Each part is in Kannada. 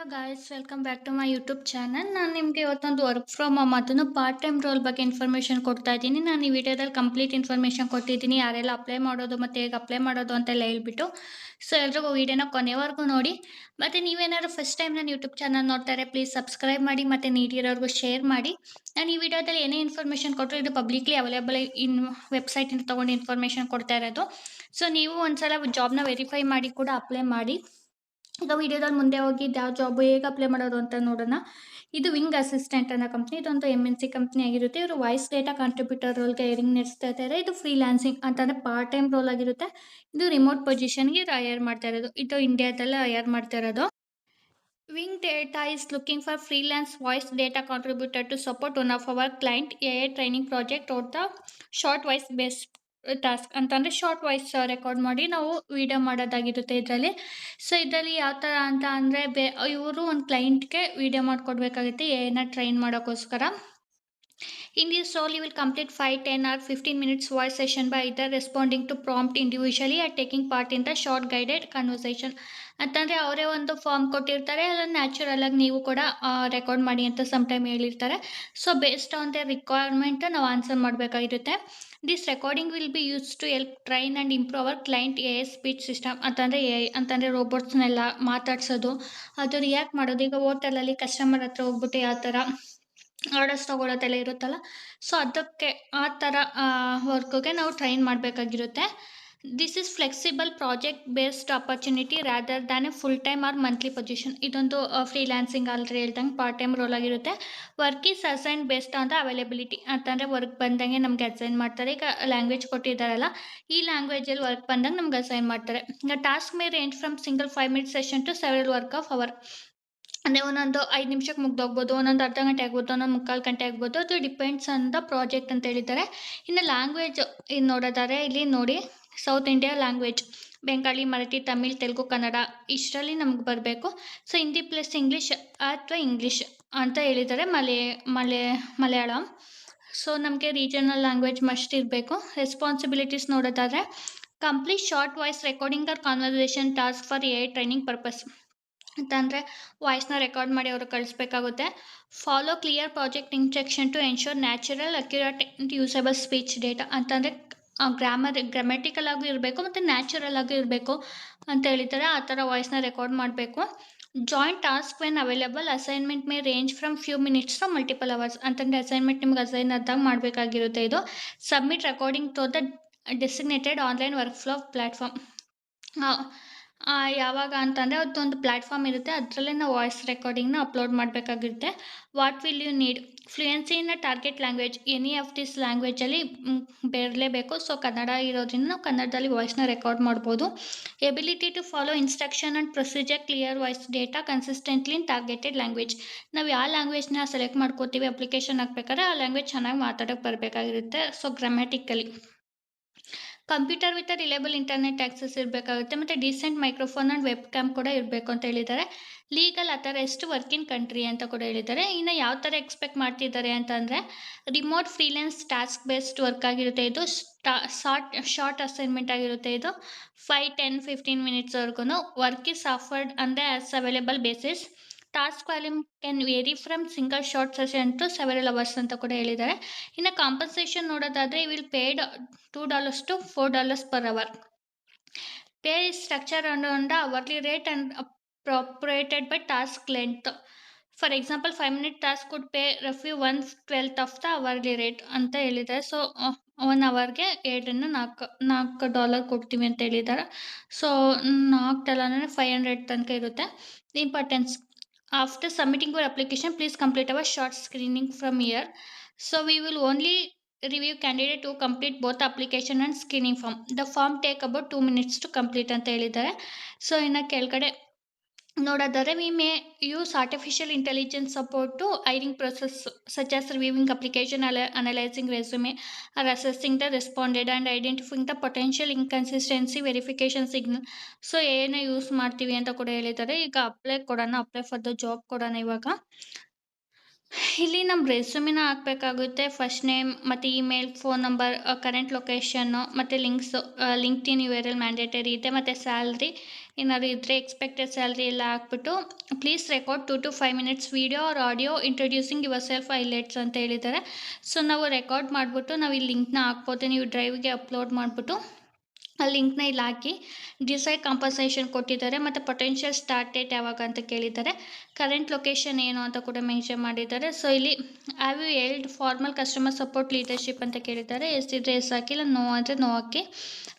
Hello guys, welcome back to my YouTube channel. ನಾನು ನಿಮಗೆ ಇವತ್ತೊಂದು ವರ್ಕ್ ಫ್ರಮ್ ಹೋಮ್ ಅದನ್ನು ಪಾರ್ಟ್ ಟೈಮ್ ರೋಲ್ ಬಗ್ಗೆ ಇನ್ಫಾರ್ಮೇಷನ್ ಕೊಡ್ತಾ ಇದ್ದೀನಿ. ನಾನು ಈ ವಿಡಿಯೋದಲ್ಲಿ ಕಂಪ್ಲೀಟ್ ಇನ್ಫಾರ್ಮೇಷನ್ ಕೊಟ್ಟಿದ್ದೀನಿ, ಯಾರೆಲ್ಲ ಅಪ್ಲೈ ಮಾಡೋದು ಮತ್ತು ಹೇಗೆ ಅಪ್ಲೈ ಮಾಡೋದು ಅಂತೆಲ್ಲ ಹೇಳ್ಬಿಟ್ಟು. ಸೊ ಎಲ್ರಿಗೂ ವಿಡಿಯೋನ ಕೊನೆವರೆಗೂ ನೋಡಿ. ಮತ್ತು ನೀವೇನಾದ್ರು ಫಸ್ಟ್ ಟೈಮ್ ನನ್ನ ಯೂಟ್ಯೂಬ್ ಚಾನಲ್ ನೋಡ್ತಾರೆ, ಪ್ಲೀಸ್ ಸಬ್ಸ್ಕ್ರೈಬ್ ಮಾಡಿ ಮತ್ತು ನೀಡಿರೋರ್ಗೂ ಶೇರ್ ಮಾಡಿ. ನಾನು ಈ ವಿಡಿಯೋದಲ್ಲಿ ಏನೇ ಇನ್ಫಾರ್ಮೇಷನ್ ಕೊಟ್ಟರು ಇದು ಪಬ್ಲಿಕ್ಲಿ ಅವೈಲೇಬಲ್ ವೆಬ್ಸೈಟಿಂದ ತೊಗೊಂಡು ಇನ್ಫಾರ್ಮೇಷನ್ ಕೊಡ್ತಾ ಇರೋದು. ಸೊ ನೀವು ಒಂದ್ಸಲ ಜಾಬ್ನ ವೆರಿಫೈ ಮಾಡಿ ಕೂಡ ಅಪ್ಲೈ ಮಾಡಿ. ಈಗ ವಿಡಿಯೋದಲ್ಲಿ ಮುಂದೆ ಹೋಗಿ ಯಾವ ಜಾಬ್ ಹೇಗೆ ಅಪ್ಲೈ ಮಾಡೋದು ಅಂತ ನೋಡೋಣ. ಇದು ವಿಂಗ್ ಅಸಿಸ್ಟೆಂಟ್ ಅನ್ನೋ ಕಂಪ್ನಿ, ಇದೊಂದು MNC ಕಂಪ್ನಿ ಆಗಿರುತ್ತೆ. ಇವರು ವಾಯ್ಸ್ ಡೇಟಾ ಕಾಂಟ್ರಿಬ್ಯೂಟರ್ ರೋಲ್ಗೆ ಹೈರಿಂಗ್ ನಡೆಸ್ತಾ ಇದ್ದಾರೆ. ಇದು ಫ್ರೀಲಾನ್ಸಿಂಗ್ ಅಂತಂದರೆ ಪಾರ್ಟ್ ಟೈಮ್ ರೋಲ್ ಆಗಿರುತ್ತೆ. ಇದು ರಿಮೋಟ್ ಪೊಸಿಷನ್ಗೆ ಹೈರ್ ಮಾಡ್ತಾ ಇರೋದು. ಇದು ಇಂಡಿಯಾದಲ್ಲೇ ಹೈರ್ ಮಾಡ್ತಾ ಇರೋದು. Wing Data is looking for freelance voice data contributor to support one of our client AI training project or the short voice based task ಅಂತಂದರೆ ಶಾರ್ಟ್ ವಾಯ್ಸ್ ರೆಕಾರ್ಡ್ ಮಾಡಿ ನಾವು ವಿಡಿಯೋ ಮಾಡೋದಾಗಿರುತ್ತೆ ಇದರಲ್ಲಿ. ಸೊ ಇದರಲ್ಲಿ ಯಾವ ಥರ ಅಂತ ಅಂದರೆ ಇವರು ಒಂದು ಕ್ಲೈಂಟ್ಗೆ ವಿಡಿಯೋ ಮಾಡಿಕೊಡ್ಬೇಕಾಗುತ್ತೆ ಏನ ಟ್ರೈನ್ ಮಾಡೋಕ್ಕೋಸ್ಕರ. In this role, you will complete 5, 10 or 15 minutes voice session by either responding to prompt individually or taking part in the short guided conversation. ಅಂತಂದರೆ ಅವರೇ ಒಂದು ಫಾರ್ಮ್ ಕೊಟ್ಟಿರ್ತಾರೆ, ಅದನ್ನು ನ್ಯಾಚುರಲ್ ಆಗಿ ನೀವು ಕೂಡ ರೆಕಾರ್ಡ್ ಮಾಡಿ ಅಂತ ಟೈಮ್ ಹೇಳಿರ್ತಾರೆ. So based on the requirement ನಾವು ಆನ್ಸರ್ ಮಾಡಬೇಕಾಗಿರುತ್ತೆ. This recording will be use to help train and improve our client AI speech system. ಅಂತಂದರೆ AI ಅಂತಂದರೆ ರೋಬೋಟ್ಸ್ನೆಲ್ಲ ಮಾತಾಡ್ಸೋದು, ಅದು ರಿಯಾಕ್ಟ್ ಮಾಡೋದು. ಈಗ ಹೋಟೆಲಲ್ಲಿ ಕಸ್ಟಮರ್ ಹತ್ರ ಹೋಗ್ಬಿಟ್ಟು ಯಾವ ಥರ ಆರ್ಡರ್ಸ್ ತೊಗೊಳೋದೆಲ್ಲ ಇರುತ್ತಲ್ಲ, ಸೊ ಅದಕ್ಕೆ ಆ ಥರ ವರ್ಕ್ಗೆ ನಾವು ಟ್ರೈನ್ ಮಾಡಬೇಕಾಗಿರುತ್ತೆ. This is flexible project based opportunity rather than a full time or monthly position. ಇದೊಂದು ಫ್ರೀಲ್ಯಾನ್ಸಿಂಗ್ ಆಲ್ರೆಡಿ ಹೇಳ್ದಂಗೆ ಪಾರ್ಟ್ ಟೈಮ್ ರೋಲ್ ಆಗಿರುತ್ತೆ. Work is assign based on the availability. ಅಂತಂದರೆ ವರ್ಕ್ ಬಂದಂಗೆ ನಮಗೆ ಅಸೈನ್ ಮಾಡ್ತಾರೆ. ಈಗ ಲ್ಯಾಂಗ್ವೇಜ್ ಕೊಟ್ಟಿದ್ದಾರಲ್ಲ, ಈ ಲ್ಯಾಂಗ್ವೇಜಲ್ಲಿ ವರ್ಕ್ ಬಂದಂಗೆ ನಮ್ಗೆ ಅಸೈನ್ ಮಾಡ್ತಾರೆ. ಈಗ task May range from single 5 minute session to several work of our. ಅಂದರೆ ಒಂದೊಂದು 5 ನಿಮಿಷಕ್ಕೆ ಮುಗ್ದೋಗ್ಬೋದು, ಒಂದೊಂದು ಅರ್ಧ ಗಂಟೆ ಆಗ್ಬೋದು, ಒಂದೊಂದು ಮುಕ್ಕಾಲು ಗಂಟೆ ಆಗ್ಬೋದು. ಅದು ಡಿಪೆಂಡ್ಸ್ ಆನ್ ದ ಪ್ರಾಜೆಕ್ಟ್ ಅಂತ ಹೇಳಿದ್ದಾರೆ. ಇನ್ನು ಲ್ಯಾಂಗ್ವೇಜ್ ಇದು ನೋಡೋದಾದ್ರೆ ಇಲ್ಲಿ ನೋಡಿ, south India language Bengali, Marathi, Tamil, Telugu, Kannada ಇಷ್ಟರಲ್ಲಿ ನಮ್ಗೆ ಬರಬೇಕು. ಸೊ ಹಿಂದಿ ಪ್ಲಸ್ ಇಂಗ್ಲೀಷ್ ಅಥವಾ ಇಂಗ್ಲೀಷ್ ಅಂತ ಹೇಳಿದ್ದಾರೆ. ಮಲಯಾಳಂ. ಸೊ ನಮಗೆ ರೀಜನಲ್ ಲ್ಯಾಂಗ್ವೇಜ್ ಮಸ್ಟ್ ಇರಬೇಕು. ರೆಸ್ಪಾನ್ಸಿಬಿಲಿಟೀಸ್ ನೋಡೋದಾದರೆ complete short voice recording or conversation task for AI training purpose ಅಂತಂದರೆ ವಾಯ್ಸ್ನ ರೆಕಾರ್ಡ್ ಮಾಡಿ ಅವರು ಕಳಿಸ್ಬೇಕಾಗುತ್ತೆ. Follow clear project instruction to ensure natural accurate and usable speech data. ಅಂತಂದರೆ ಗ್ರಾಮೆಟಿಕಲ್ ಆಗೂ ಇರಬೇಕು ಮತ್ತು ನ್ಯಾಚುರಲ್ ಆಗೂ ಇರಬೇಕು ಅಂತ ಹೇಳಿದ್ದಾರೆ. ಆ ಥರ ವಾಯ್ಸ್ನ ರೆಕಾರ್ಡ್ ಮಾಡಬೇಕು. Joint task when available. Assignment may range from few minutes to multiple hours. ಅಂತಂದರೆ ಅಸೈನ್ಮೆಂಟ್ ನಿಮ್ಗೆ ಅಸೈನ್ ಆದಾಗ ಮಾಡಬೇಕಾಗಿರುತ್ತೆ ಇದು. Submit recording to the designated online workflow platform. ಯಾವಾಗ ಅಂತಂದರೆ ಅದೊಂದು ಪ್ಲ್ಯಾಟ್ಫಾರ್ಮ್ ಇರುತ್ತೆ, ಅದರಲ್ಲೇ ನಾವು ವಾಯ್ಸ್ ರೆಕಾರ್ಡಿಂಗ್ನ ಅಪ್ಲೋಡ್ ಮಾಡಬೇಕಾಗಿರುತ್ತೆ. What will you need? Fluency in a target language. Any of this ಲ್ಯಾಂಗ್ವೇಜಲ್ಲಿ ಬರಲೇಬೇಕು. ಸೊ ಕನ್ನಡ ಇರೋದ್ರಿಂದ ನಾವು ಕನ್ನಡದಲ್ಲಿ ವಾಯ್ಸ್ನ ರೆಕಾರ್ಡ್ ಮಾಡ್ಬೋದು. Ability to follow instruction and procedure clear voice data consistently in targeted language. ನಾವು ಯಾವ ಲ್ಯಾಂಗ್ವೇಜ್ನ ಸೆಲೆಕ್ಟ್ ಮಾಡ್ಕೋತೀವಿ ಅಪ್ಲಿಕೇಶನ್ ಹಾಕ್ಬೇಕಾದ್ರೆ ಆ ಲ್ಯಾಂಗ್ವೇಜ್ ಚೆನ್ನಾಗಿ ಮಾತಾಡೋಕ್ಕೆ ಬರಬೇಕಾಗಿರುತ್ತೆ. So grammatically computer with reliable internet access ಇರಬೇಕಾಗುತ್ತೆ. ಮತ್ತು decent microphone and webcam ಕೂಡ ಇರಬೇಕು ಅಂತ ಹೇಳಿದ್ದಾರೆ. Legal authorised work in country ಅಂತ ಕೂಡ ಹೇಳಿದ್ದಾರೆ. ಇನ್ನು ಯಾವ ಥರ ಎಕ್ಸ್ಪೆಕ್ಟ್ ಮಾಡ್ತಿದ್ದಾರೆ ಅಂತಂದರೆ remote freelance task based work ಆಗಿರುತ್ತೆ. ಇದು ಶಾರ್ಟ್ ಅಸೈನ್ಮೆಂಟ್ ಆಗಿರುತ್ತೆ. ಇದು 5, 10, 15 ಮಿನಿಟ್ಸ್ವರೆಗೂ ವರ್ಕ್ ಈಸ್ ಆಫರ್ಡ್ ಅಂದರೆ as available basis. Task volume can vary from single short session to several hours ಅಂತ ಕೂಡ ಹೇಳಿದ್ದಾರೆ. ಇನ್ನು ಕಾಂಪನ್ಸೇಷನ್ ನೋಡೋದಾದರೆ will paid $2 to $4 per hour. Pay is structured on the hourly rate and appropriated by task length. For example, 5-minute task could pay roughly 1/12 of the hourly rate ಅಂತ ಹೇಳಿದ್ದಾರೆ. ಸೊ 1 ಅವರ್ಗೆ $4 ಕೊಡ್ತೀವಿ ಅಂತ ಹೇಳಿದ್ದಾರೆ. ಸೊ 4 ಅಂದರೆ 500 ತನಕ ಇರುತ್ತೆ. Importance: after submitting your application, please complete our short screening from here. So we will only review candidate who complete both application and screening form. The form take about 2 minutes to complete ಅಂತ ಹೇಳಿದ್ದಾರೆ. ಸೊ ಇನ್ನು ಕೆಳಗಡೆ ನೋಡೋದಾದರೆ we may use artificial intelligence support to hiring process such as reviewing application, analysing resume, or assessing the responded and identifying the potential inconsistency verification signal. So ಏನೇ ಯೂಸ್ ಮಾಡ್ತೀವಿ ಅಂತ ಕೂಡ ಹೇಳಿದ್ದಾರೆ. ಈಗ ಅಪ್ಲೈ ಫಾರ್ ದ ಜಾಬ್ ಕೊಡೋಣ ಇವಾಗ. ಇಲ್ಲಿ ನಮ್ಮ ರೆಸ್ಯೂಮಿನ ಹಾಕಬೇಕಾಗುತ್ತೆ. ಫಸ್ಟ್ ನೇಮ್ ಮತ್ತು email, phone number, current location ಮತ್ತು ಲಿಂಕ್ಡ್ಇನ್ URL ಮ್ಯಾಂಡೇಟರಿ ಇದೆ. ಮತ್ತು ಸ್ಯಾಲ್ರಿ ಏನಾದ್ರು ಇದ್ದರೆ ಎಕ್ಸ್ಪೆಕ್ಟೆಡ್ ಸ್ಯಾಲ್ರಿ ಎಲ್ಲ ಹಾಕ್ಬಿಟ್ಟು please record 2 to 5 minutes video or audio introducing yourself highlights ಅಂತ ಹೇಳಿದ್ದಾರೆ. ಸೊ ನಾವು ರೆಕಾರ್ಡ್ ಮಾಡಿಬಿಟ್ಟು ನಾವು ಈ ಲಿಂಕ್ನ ಹಾಕ್ಬೋದು. ನೀವು ಡ್ರೈವ್ಗೆ ಅಪ್ಲೋಡ್ ಮಾಡಿಬಿಟ್ಟು ಆ ಲಿಂಕ್ನ ಇಲ್ಲಿ ಹಾಕಿ ಡಿಸೈಡ್ ಕಾಂಪನ್ಸೇಷನ್ ಕೊಟ್ಟಿದ್ದಾರೆ ಮತ್ತು ಪೊಟೆನ್ಷಿಯಲ್ ಸ್ಟಾರ್ಟ್ ಡೇಟ್ ಯಾವಾಗ ಅಂತ ಕೇಳಿದ್ದಾರೆ. ಕರೆಂಟ್ ಲೊಕೇಶನ್ ಏನು ಅಂತ ಕೂಡ ಮೆನ್ಷನ್ ಮಾಡಿದ್ದಾರೆ. ಸೊ ಇಲ್ಲಿ have you held formal customer support leadership ಅಂತ ಕೇಳಿದ್ದಾರೆ. ಎಸ್ ಇದ್ರೆ ಎಸ್ ಹಾಕಿಲ್ಲ, ನೋ ಅಂದರೆ ನೋ ಹಾಕಿ.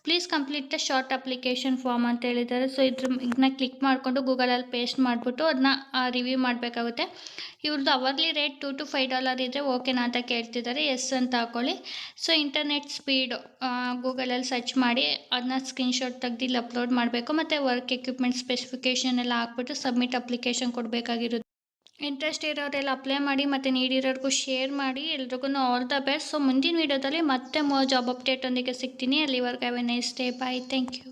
Please complete the short application form ಅಂತ ಹೇಳಿದ್ದಾರೆ. ಸೊ ಇದನ್ನ ಕ್ಲಿಕ್ ಮಾಡಿಕೊಂಡು ಗೂಗಲಲ್ಲಿ ಪೇಸ್ಟ್ ಮಾಡಿಬಿಟ್ಟು ಅದನ್ನ ರಿವ್ಯೂ ಮಾಡಬೇಕಾಗುತ್ತೆ. ಇವ್ರದ್ದು ಅವರ್ಲಿ ರೇಟ್ $2 to $5 ಇದ್ದರೆ ಓಕೆನಾ ಅಂತ ಕೇಳ್ತಿದ್ದಾರೆ. ಎಸ್ ಅಂತ ಹಾಕೊಳ್ಳಿ. ಸೊ ಇಂಟರ್ನೆಟ್ ಸ್ಪೀಡ್ ಗೂಗಲಲ್ಲಿ ಸರ್ಚ್ ಮಾಡಿ ಅದನ್ನ ಸ್ಕ್ರೀನ್ಶಾಟ್ ತೆಗ್ದು ಇಲ್ಲಿ ಅಪ್ಲೋಡ್ ಮಾಡಬೇಕು. ಮತ್ತು ವರ್ಕ್ ಎಕ್ವಿಪ್ಮೆಂಟ್ ಸ್ಪೆಸಿಫಿಕೇಷನ್ ಎಲ್ಲ ಹಾಕ್ಬಿಟ್ಟು ಸಬ್ಮಿಟ್ ಅಪ್ಲಿಕೇಶನ್ ಕೊಡಬೇಕಾಗಿರುತ್ತೆ. ಇಂಟ್ರೆಸ್ಟ್ ಇರೋರೆಲ್ಲ ಅಪ್ಲೈ ಮಾಡಿ ಮತ್ತು ನೀಡಿರೋರ್ಗೂ ಶೇರ್ ಮಾಡಿ. ಎಲ್ರಿಗೂ ಆಲ್ ದ ಬೆಸ್ಟ್. ಸೊ ಮುಂದಿನ ವೀಡಿಯೋದಲ್ಲಿ ಮತ್ತೆ ಜಾಬ್ ಅಪ್ಡೇಟ್ ಒಂದಿಗೆ ಸಿಗ್ತೀನಿ. ಅಲ್ಲಿವರೆಗೂ have a nice day. Bye. Thank you.